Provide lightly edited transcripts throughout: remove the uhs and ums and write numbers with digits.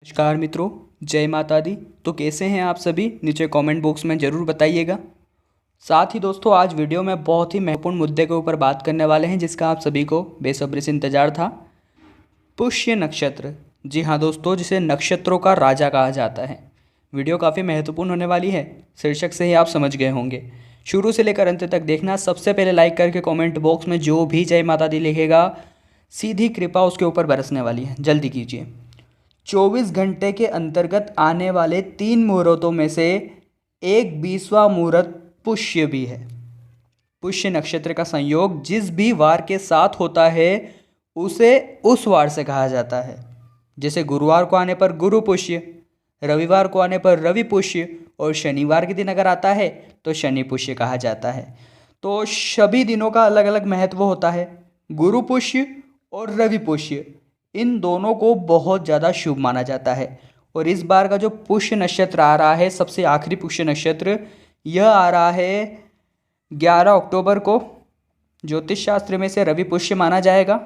नमस्कार मित्रों, जय माता दी। तो कैसे हैं आप सभी? नीचे कमेंट बॉक्स में ज़रूर बताइएगा। साथ ही दोस्तों, आज वीडियो में बहुत ही महत्वपूर्ण मुद्दे के ऊपर बात करने वाले हैं जिसका आप सभी को बेसब्री से इंतजार था। पुष्य नक्षत्र। जी हाँ दोस्तों, जिसे नक्षत्रों का राजा कहा जाता है। वीडियो काफ़ी महत्वपूर्ण होने वाली है, शीर्षक से ही आप समझ गए होंगे। शुरू से लेकर अंत तक देखना। सबसे पहले लाइक करके कमेंट बॉक्स में जो भी जय माता दी लिखेगा, सीधी कृपा उसके ऊपर बरसने वाली है। जल्दी कीजिए। 24 घंटे के अंतर्गत आने वाले 3 मुहूर्तों में से एक 20वां मुहूर्त पुष्य भी है। पुष्य नक्षत्र का संयोग जिस भी वार के साथ होता है उसे उस वार से कहा जाता है। जैसे गुरुवार को आने पर गुरु पुष्य, रविवार को आने पर रवि पुष्य और शनिवार के दिन अगर आता है तो शनि पुष्य कहा जाता है। तो सभी दिनों का अलग अलग महत्व होता है। गुरु पुष्य और रवि पुष्य, इन दोनों को बहुत ज़्यादा शुभ माना जाता है। और इस बार का जो पुष्य नक्षत्र आ रहा है, सबसे आखिरी पुष्य नक्षत्र, यह आ रहा है 11 अक्टूबर को। ज्योतिष शास्त्र में से रवि पुष्य माना जाएगा।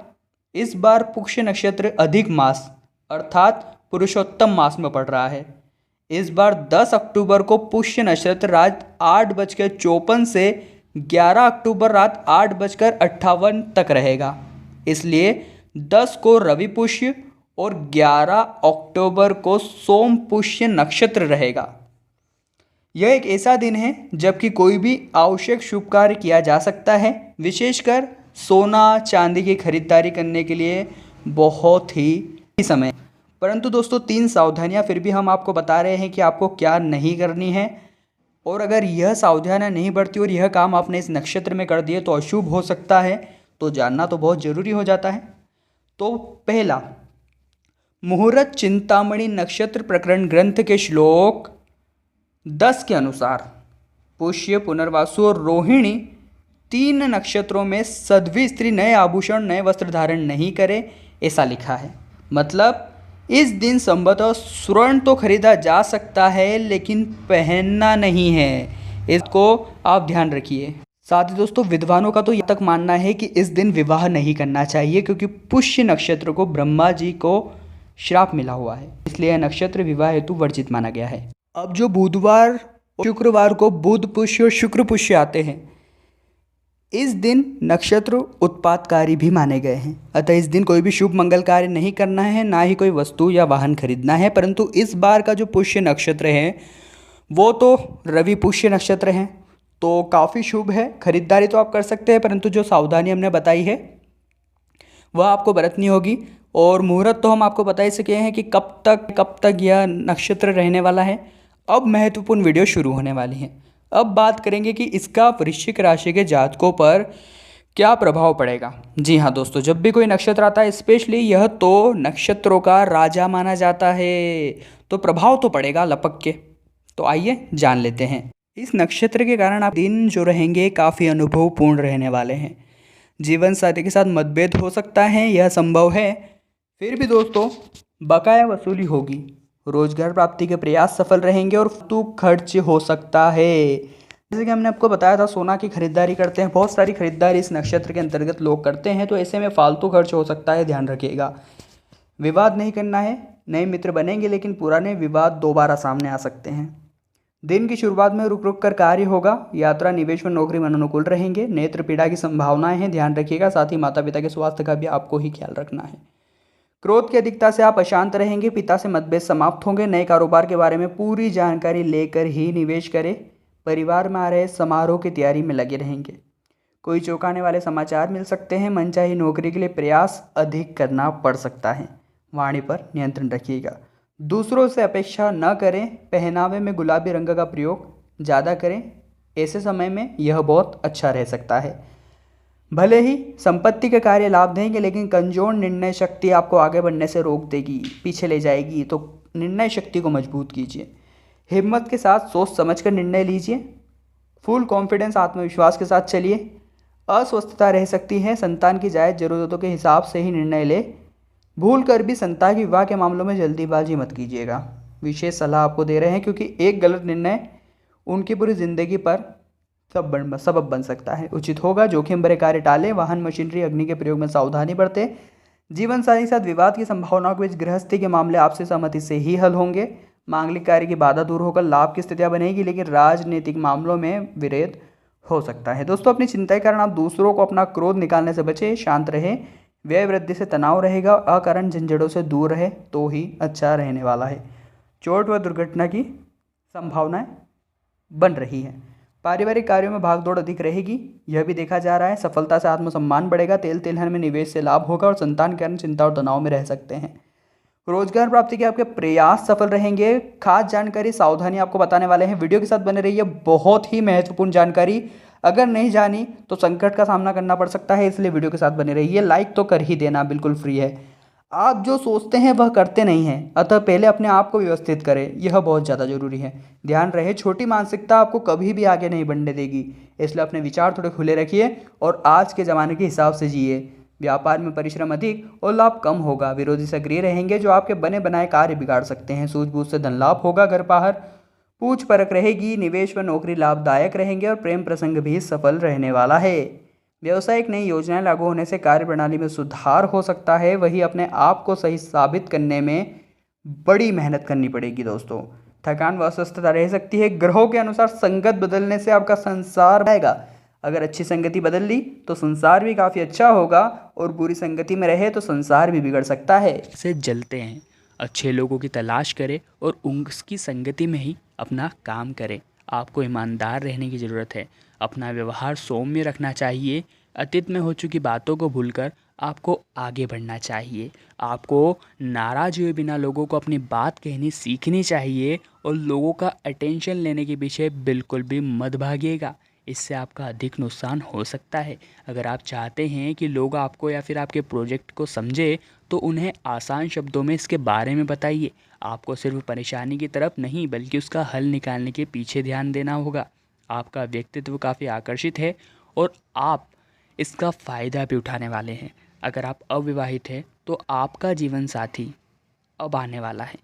इस बार पुष्य नक्षत्र अधिक मास अर्थात पुरुषोत्तम मास में पड़ रहा है। इस बार 10 अक्टूबर को पुष्य नक्षत्र रात 8:54 से 11 अक्टूबर रात 8:58 तक रहेगा। इसलिए 10 को रवि पुष्य और 11 अक्टूबर को सोम पुष्य नक्षत्र रहेगा। यह एक ऐसा दिन है जबकि कोई भी आवश्यक शुभ कार्य किया जा सकता है। विशेषकर सोना चांदी की खरीदारी करने के लिए बहुत ही समय। परंतु दोस्तों, 3 सावधानियां फिर भी हम आपको बता रहे हैं कि आपको क्या नहीं करनी है। और अगर यह सावधानियां नहीं बरती और यह काम आपने इस नक्षत्र में कर दिए तो अशुभ हो सकता है। तो जानना तो बहुत ज़रूरी हो जाता है। तो पहला, मुहूर्त चिंतामणि नक्षत्र प्रकरण ग्रंथ के श्लोक 10 के अनुसार पुष्य, पुनर्वासु और रोहिणी 3 नक्षत्रों में सदवी स्त्री नए आभूषण, नए वस्त्र धारण नहीं करे, ऐसा लिखा है। मतलब इस दिन संभवतः स्वर्ण तो खरीदा जा सकता है लेकिन पहनना नहीं है। इसको आप ध्यान रखिए। साथ ही दोस्तों, विद्वानों का तो यह तक मानना है कि इस दिन विवाह नहीं करना चाहिए, क्योंकि पुष्य नक्षत्र को ब्रह्मा जी को श्राप मिला हुआ है। इसलिए यह नक्षत्र विवाह हेतु वर्जित माना गया है। अब जो बुधवार और शुक्रवार को बुध पुष्य और शुक्र पुष्य आते हैं, इस दिन नक्षत्र उत्पादकारी भी माने गए हैं। अतः इस दिन कोई भी शुभ मंगल कार्य नहीं करना है, ना ही कोई वस्तु या वाहन खरीदना है। परंतु इस बार का जो पुष्य नक्षत्र है वो तो रवि पुष्य नक्षत्र है, तो काफ़ी शुभ है। खरीदारी तो आप कर सकते हैं, परंतु जो सावधानी हमने बताई है वह आपको बरतनी होगी। और मुहूर्त तो हम आपको बता ही सके हैं कि कब तक यह नक्षत्र रहने वाला है। अब महत्वपूर्ण वीडियो शुरू होने वाली है। अब बात करेंगे कि इसका वृश्चिक राशि के जातकों पर क्या प्रभाव पड़ेगा। जी हाँ दोस्तों, जब भी कोई नक्षत्र आता है, स्पेशली यह तो नक्षत्रों का राजा माना जाता है, तो प्रभाव तो पड़ेगा लपक के। तो आइए जान लेते हैं। इस नक्षत्र के कारण आप दिन जो रहेंगे काफ़ी अनुभवपूर्ण रहने वाले हैं। जीवन साथी के साथ मतभेद हो सकता है, यह संभव है। फिर भी दोस्तों, बकाया वसूली होगी, रोजगार प्राप्ति के प्रयास सफल रहेंगे और फालतू खर्च हो सकता है। जैसे कि हमने आपको बताया था, सोना की खरीदारी करते हैं, बहुत सारी खरीदारी इस नक्षत्र के अंतर्गत लोग करते हैं, तो ऐसे में फालतू खर्च हो सकता है, ध्यान रखिएगा। विवाद नहीं करना है। नए मित्र बनेंगे लेकिन पुराने विवाद दोबारा सामने आ सकते हैं। दिन की शुरुआत में रुक रुक कर कार्य होगा। यात्रा, निवेश व नौकरी में अनुकूल रहेंगे। नेत्र पीड़ा की संभावनाएं हैं, ध्यान रखिएगा। साथ ही माता पिता के स्वास्थ्य का भी आपको ही ख्याल रखना है। क्रोध की अधिकता से आप अशांत रहेंगे। पिता से मतभेद समाप्त होंगे। नए कारोबार के बारे में पूरी जानकारी लेकर ही निवेश करें। परिवार में आ रहे समारोह की तैयारी में लगे रहेंगे। कोई चौंकाने वाले समाचार मिल सकते हैं। मनचाही नौकरी के लिए प्रयास अधिक करना पड़ सकता है। वाणी पर नियंत्रण रखिएगा। दूसरों से अपेक्षा न करें। पहनावे में गुलाबी रंग का प्रयोग ज़्यादा करें। ऐसे समय में यह बहुत अच्छा रह सकता है। भले ही संपत्ति के कार्य लाभ देंगे, लेकिन कमजोर निर्णय शक्ति आपको आगे बढ़ने से रोक देगी, पीछे ले जाएगी। तो निर्णय शक्ति को मजबूत कीजिए। हिम्मत के साथ सोच समझकर निर्णय लीजिए। फुल कॉन्फिडेंस, आत्मविश्वास के साथ चलिए। अस्वस्थता रह सकती है। संतान की जायज़ ज़रूरतों के हिसाब से ही निर्णय ले। भूल कर भी संतान के विवाह के मामलों में जल्दीबाजी मत कीजिएगा। विशेष सलाह आपको दे रहे हैं, क्योंकि एक गलत निर्णय उनकी पूरी जिंदगी पर सबब बन सकता है। उचित होगा जोखिम भरे कार्य टालें। वाहन, मशीनरी, अग्नि के प्रयोग में सावधानी बरतें। जीवन साथी के साथ विवाद की संभावनाओं के बीच गृहस्थी के मामले आपसी सहमति से ही हल होंगे। मांगलिक कार्य की बाधा दूर होकर लाभ की स्थितियां बनेगी, लेकिन राजनीतिक मामलों में विरोध हो सकता है। दोस्तों, अपनी चिंता के कारण आप दूसरों को अपना क्रोध निकालने से बचें, शांत रहें। व्यय वृद्धि से तनाव रहेगा, अकारण झंझटों से दूर रहे तो ही अच्छा रहने वाला है। चोट व दुर्घटना की संभावनाएं बन रही है। पारिवारिक कार्यों में भागदौड़ अधिक रहेगी, यह भी देखा जा रहा है। सफलता से आत्मसम्मान बढ़ेगा, तेल तिलहन में निवेश से लाभ होगा और संतान के कारण चिंता और तनाव में रह सकते हैं। रोजगार प्राप्ति के आपके प्रयास सफल रहेंगे। खास जानकारी सावधानी आपको बताने वाले हैं, वीडियो के साथ बने रहिए। बहुत ही महत्वपूर्ण जानकारी, अगर नहीं जानी तो संकट का सामना करना पड़ सकता है, इसलिए वीडियो के साथ बने रहिए। लाइक तो कर ही देना, बिल्कुल फ्री है। आप जो सोचते हैं वह करते नहीं हैं, अतः पहले अपने आप को व्यवस्थित करें, यह बहुत ज़्यादा जरूरी है। ध्यान रहे, छोटी मानसिकता आपको कभी भी आगे नहीं बढ़ने देगी, इसलिए अपने विचार थोड़े खुले रखिए और आज के ज़माने के हिसाब से जिए। व्यापार में परिश्रम अधिक और लाभ कम होगा। विरोधी सक्रिय रहेंगे जो आपके बने बनाए कार्य बिगाड़ सकते हैं। सूझबूझ से धन लाभ होगा। घर बाहर पूछ परख रहेगी। निवेश व नौकरी लाभदायक रहेंगे और प्रेम प्रसंग भी सफल रहने वाला है। व्यवसायिक नई योजनाएं लागू होने से कार्य प्रणाली में सुधार हो सकता है। वही अपने आप को सही साबित करने में बड़ी मेहनत करनी पड़ेगी। दोस्तों, थकान व अस्वस्थता रह सकती है। ग्रहों के अनुसार संगत बदलने से आपका संसार आएगा। अगर अच्छी संगति बदल ली तो संसार भी काफ़ी अच्छा होगा, और बुरी संगति में रहे तो संसार भी बिगड़ सकता है। से जलते हैं, अच्छे लोगों की तलाश करें और उनकी संगति में ही अपना काम करें। आपको ईमानदार रहने की ज़रूरत है। अपना व्यवहार सौम्य रखना चाहिए। अतीत में हो चुकी बातों को भूलकर आपको आगे बढ़ना चाहिए। आपको नाराज हुए बिना लोगों को अपनी बात कहनी सीखनी चाहिए और लोगों का अटेंशन लेने के पीछे बिल्कुल भी मत भागिएगा, इससे आपका अधिक नुकसान हो सकता है। अगर आप चाहते हैं कि लोग आपको या फिर आपके प्रोजेक्ट को समझे तो उन्हें आसान शब्दों में इसके बारे में बताइए। आपको सिर्फ परेशानी की तरफ नहीं बल्कि उसका हल निकालने के पीछे ध्यान देना होगा। आपका व्यक्तित्व काफ़ी आकर्षित है और आप इसका फ़ायदा भी उठाने वाले हैं। अगर आप अविवाहित हैं तो आपका जीवन साथी अब आने वाला है।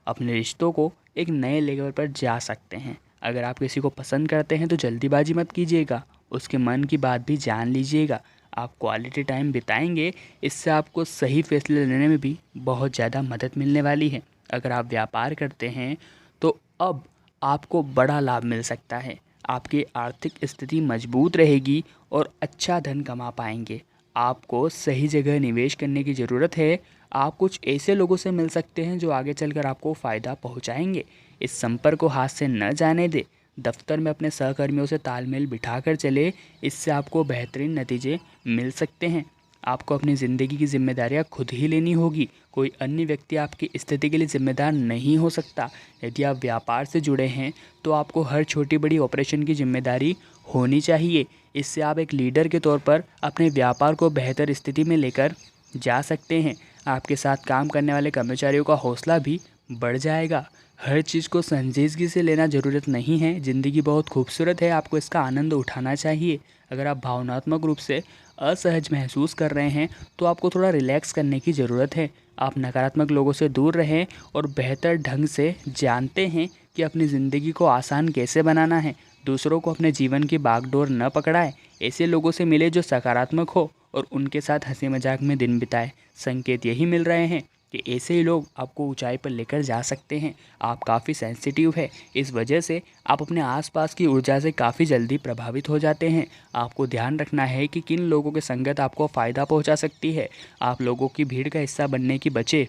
अपने रिश्तों को एक नए लेवल पर जा सकते हैं। अगर आप किसी को पसंद करते हैं तो जल्दीबाजी मत कीजिएगा, उसके मन की बात भी जान लीजिएगा। आप क्वालिटी टाइम बिताएंगे, इससे आपको सही फैसले लेने में भी बहुत ज़्यादा मदद मिलने वाली है। अगर आप व्यापार करते हैं तो अब आपको बड़ा लाभ मिल सकता है। आपकी आर्थिक स्थिति मजबूत रहेगी और अच्छा धन कमा पाएंगे। आपको सही जगह निवेश करने की ज़रूरत है। आप कुछ ऐसे लोगों से मिल सकते हैं जो आगे चलकर आपको फ़ायदा पहुंचाएंगे। इस संपर्क को हाथ से न जाने दे। दफ्तर में अपने सहकर्मियों से तालमेल बिठाकर चले, इससे आपको बेहतरीन नतीजे मिल सकते हैं। आपको अपनी ज़िंदगी की जिम्मेदारियां खुद ही लेनी होगी। कोई अन्य व्यक्ति आपकी स्थिति के लिए जिम्मेदार नहीं हो सकता। यदि आप व्यापार से जुड़े हैं तो आपको हर छोटी बड़ी ऑपरेशन की जिम्मेदारी होनी चाहिए। इससे आप एक लीडर के तौर पर अपने व्यापार को बेहतर स्थिति में लेकर जा सकते हैं। आपके साथ काम करने वाले कर्मचारियों का हौसला भी बढ़ जाएगा। हर चीज़ को संजीदगी से लेना ज़रूरत नहीं है। ज़िंदगी बहुत खूबसूरत है, आपको इसका आनंद उठाना चाहिए। अगर आप भावनात्मक रूप से असहज महसूस कर रहे हैं तो आपको थोड़ा रिलैक्स करने की ज़रूरत है। आप नकारात्मक लोगों से दूर रहें और बेहतर ढंग से जानते हैं कि अपनी ज़िंदगी को आसान कैसे बनाना है। दूसरों को अपने जीवन की बागडोर न पकड़ाएं। ऐसे लोगों से मिले जो सकारात्मक हो और उनके साथ हंसी मजाक में दिन बिताएं। संकेत यही मिल रहे हैं कि ऐसे ही लोग आपको ऊंचाई पर लेकर जा सकते हैं। आप काफ़ी सेंसिटिव है, इस वजह से आप अपने आसपास की ऊर्जा से काफ़ी जल्दी प्रभावित हो जाते हैं। आपको ध्यान रखना है कि किन लोगों की संगत आपको फ़ायदा पहुंचा सकती है। आप लोगों की भीड़ का हिस्सा बनने की बचे।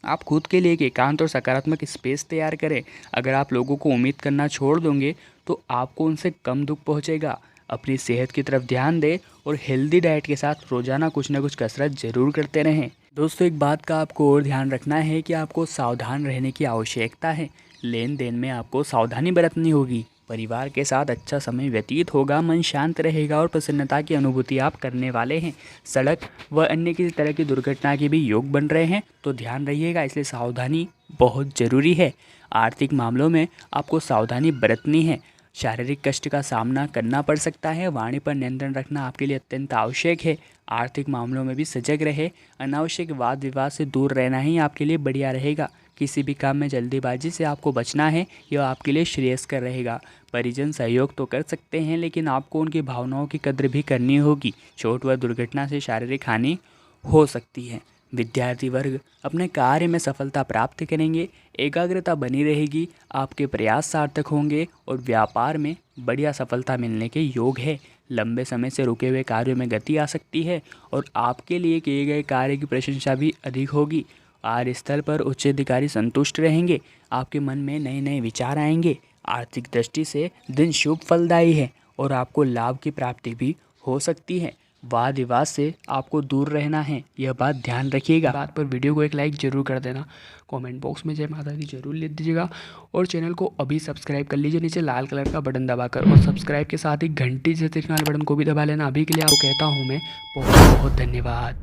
आप खुद के लिए एक एकांत और सकारात्मक स्पेस तैयार करें। अगर आप लोगों को उम्मीद करना छोड़ दोगे तो आपको उनसे कम दुख पहुंचेगा। अपनी सेहत की तरफ ध्यान दें और हेल्दी डाइट के साथ रोज़ाना कुछ ना कुछ कसरत ज़रूर करते रहें। दोस्तों, एक बात का आपको और ध्यान रखना है कि आपको सावधान रहने की आवश्यकता है। लेन देन में आपको सावधानी बरतनी होगी। परिवार के साथ अच्छा समय व्यतीत होगा, मन शांत रहेगा और प्रसन्नता की अनुभूति आप करने वाले हैं। सड़क व अन्य किसी तरह की दुर्घटना के भी योग बन रहे हैं तो ध्यान रहिएगा, इसलिए सावधानी बहुत ज़रूरी है। आर्थिक मामलों में आपको सावधानी बरतनी है। शारीरिक कष्ट का सामना करना पड़ सकता है। वाणी पर नियंत्रण रखना आपके लिए अत्यंत आवश्यक है। आर्थिक मामलों में भी सजग रहे। अनावश्यक वाद विवाद से दूर रहना ही आपके लिए बढ़िया रहेगा। किसी भी काम में जल्दीबाजी से आपको बचना है, यह आपके लिए श्रेयस्कर रहेगा। परिजन सहयोग तो कर सकते हैं लेकिन आपको उनकी भावनाओं की कद्र भी करनी होगी। चोट व दुर्घटना से शारीरिक हानि हो सकती है। विद्यार्थी वर्ग अपने कार्य में सफलता प्राप्त करेंगे, एकाग्रता बनी रहेगी, आपके प्रयास सार्थक होंगे और व्यापार में बढ़िया सफलता मिलने के योग है। लंबे समय से रुके हुए कार्यों में गति आ सकती है और आपके लिए किए गए कार्य की प्रशंसा भी अधिक होगी। कार्यस्थल पर उच्च अधिकारी संतुष्ट रहेंगे, आपके मन में नए नए विचार आएंगे। आर्थिक दृष्टि से दिन शुभ फलदायी है और आपको लाभ की प्राप्ति भी हो सकती है। वाद विवाद से आपको दूर रहना है, यह बात ध्यान रखिएगा। बात पर वीडियो को एक लाइक जरूर कर देना, कमेंट बॉक्स में जय माता दी जरूर लिख दीजिएगा और चैनल को अभी सब्सक्राइब कर लीजिए नीचे लाल कलर का बटन दबाकर, और सब्सक्राइब के साथ ही घंटी से दिखने वाले बटन को भी दबा लेना। अभी के लिए आपको कहता हूँ मैं बहुत बहुत धन्यवाद।